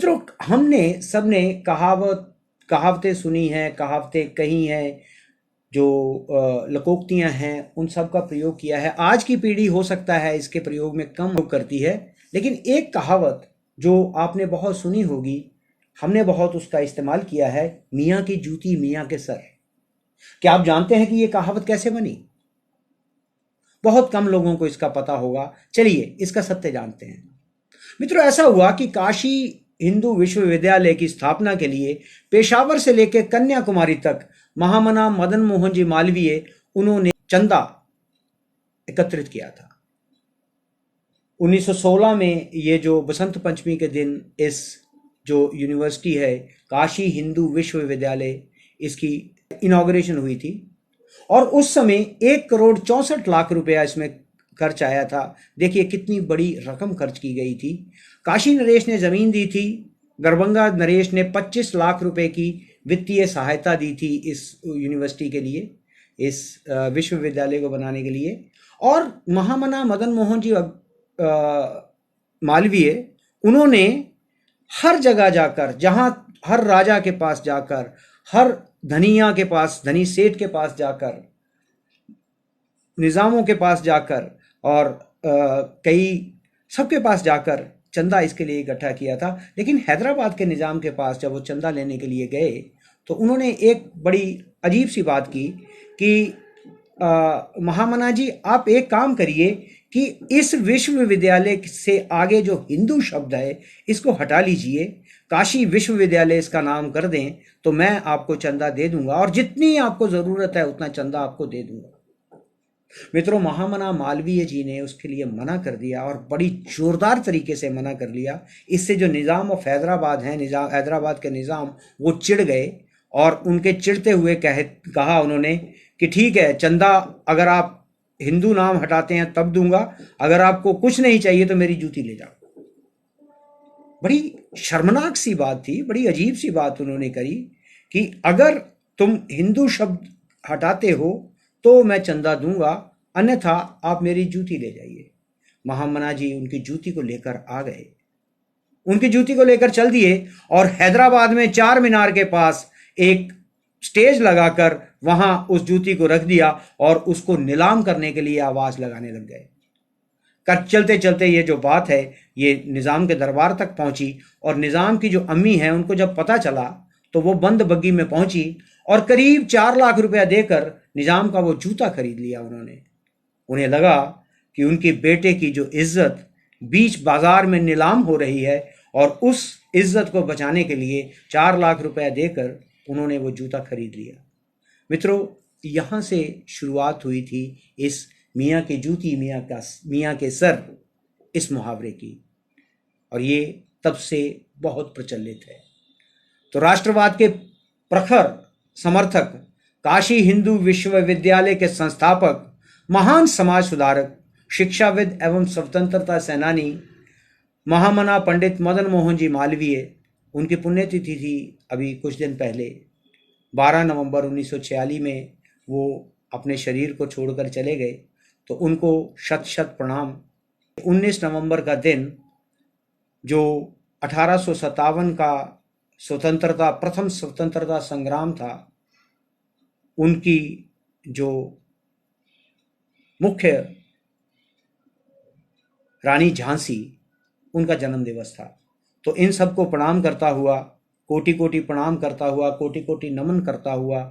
मित्रों, हमने सबने कहावतें सुनी हैं, कहावतें कही हैं, जो लोकोक्तियां हैं, उन सब का प्रयोग किया है। आज की पीढ़ी हो सकता है इसके प्रयोग में कम करती है, लेकिन एक कहावत जो आपने बहुत सुनी होगी, हमने बहुत उसका इस्तेमाल किया है, मियाँ की जूती मियाँ के सर। क्या आप जानते हैं कि ये कहावत कैसे बनी? बहुत कम लोगों को इसका पता होगा। चलिए इसका सत्य जानते हैं। मित्रों, ऐसा हुआ कि काशी हिंदू विश्वविद्यालय की स्थापना के लिए पेशावर से लेकर कन्याकुमारी तक महामना मदन मोहन जी मालवीय उन्होंने चंदा एकत्रित किया था। 1916 में ये जो बसंत पंचमी के दिन इस जो यूनिवर्सिटी है काशी हिंदू विश्वविद्यालय, इसकी इनॉग्रेशन हुई थी और उस समय 1,64,00,000 रुपया इसमें खर्च आया था। देखिए कितनी बड़ी रकम खर्च की गई थी। काशी नरेश ने जमीन दी थी, गरभंगा नरेश ने 25 लाख रुपए की वित्तीय सहायता दी थी इस यूनिवर्सिटी के लिए, इस विश्वविद्यालय को बनाने के लिए। और महामना मदन मोहन जी मालवीय, उन्होंने हर जगह जाकर, जहां हर राजा के पास जाकर, हर धनिया के पास, धनी सेठ के पास जाकर, निजामों के पास जाकर और कई सबके पास जाकर चंदा इसके लिए इकट्ठा किया था। लेकिन हैदराबाद के निजाम के पास जब वो चंदा लेने के लिए गए तो उन्होंने एक बड़ी अजीब सी बात की कि महामना जी, आप एक काम करिए कि इस विश्वविद्यालय से आगे जो हिंदू शब्द है इसको हटा लीजिए, काशी विश्वविद्यालय इसका नाम कर दें, तो मैं आपको चंदा दे दूंगा और जितनी आपको ज़रूरत है उतना चंदा आपको दे दूंगा। मित्रों, महामना मालवीय जी ने उसके लिए मना कर दिया और बड़ी जोरदार तरीके से मना कर लिया। इससे जो निज़ाम ऑफ हैदराबाद हैं, हैदराबाद के निज़ाम, वो चिढ़ गए और उनके चिढ़ते हुए कहा उन्होंने कि ठीक है, चंदा अगर आप हिंदू नाम हटाते हैं तब दूंगा, अगर आपको कुछ नहीं चाहिए तो मेरी जूती ले जाओ। बड़ी शर्मनाक सी बात थी, बड़ी अजीब सी बात उन्होंने करी कि अगर तुम हिंदू शब्द हटाते हो तो मैं चंदा दूंगा, अन्यथा आप मेरी जूती ले जाइए। महामना जी उनकी जूती को लेकर आ गए, उनकी जूती को लेकर चल दिए और हैदराबाद में चार मीनार के पास एक स्टेज लगाकर वहां उस जूती को रख दिया और उसको नीलाम करने के लिए आवाज लगाने लग गए। चलते चलते ये जो बात है ये निज़ाम के दरबार तक पहुंची और निज़ाम की जो अम्मी है उनको जब पता चला तो वो बंद बग्गी में पहुंची और करीब 4 लाख रुपया देकर निज़ाम का वो जूता खरीद लिया उन्होंने। उन्हें लगा कि उनके बेटे की जो इज्जत बीच बाजार में नीलाम हो रही है और उस इज्जत को बचाने के लिए 4 लाख रुपया देकर उन्होंने वो जूता खरीद लिया। मित्रों, यहाँ से शुरुआत हुई थी इस मियाँ की जूती मियाँ के सर इस मुहावरे की, और ये तब से बहुत प्रचलित है। तो राष्ट्रवाद के प्रखर समर्थक, काशी हिंदू विश्वविद्यालय के संस्थापक, महान समाज सुधारक, शिक्षाविद एवं स्वतंत्रता सेनानी महामना पंडित मदन मोहन जी मालवीय, उनकी पुण्यतिथि थी अभी कुछ दिन पहले। 12 नवंबर 1946 में वो अपने शरीर को छोड़कर चले गए, तो उनको शत शत प्रणाम। 19 नवंबर का दिन जो 1857 का प्रथम स्वतंत्रता संग्राम था, उनकी जो मुख्य रानी झांसी, उनका जन्म दिवस था। तो इन सबको प्रणाम करता हुआ, कोटि कोटि प्रणाम करता हुआ, कोटि कोटि नमन करता हुआ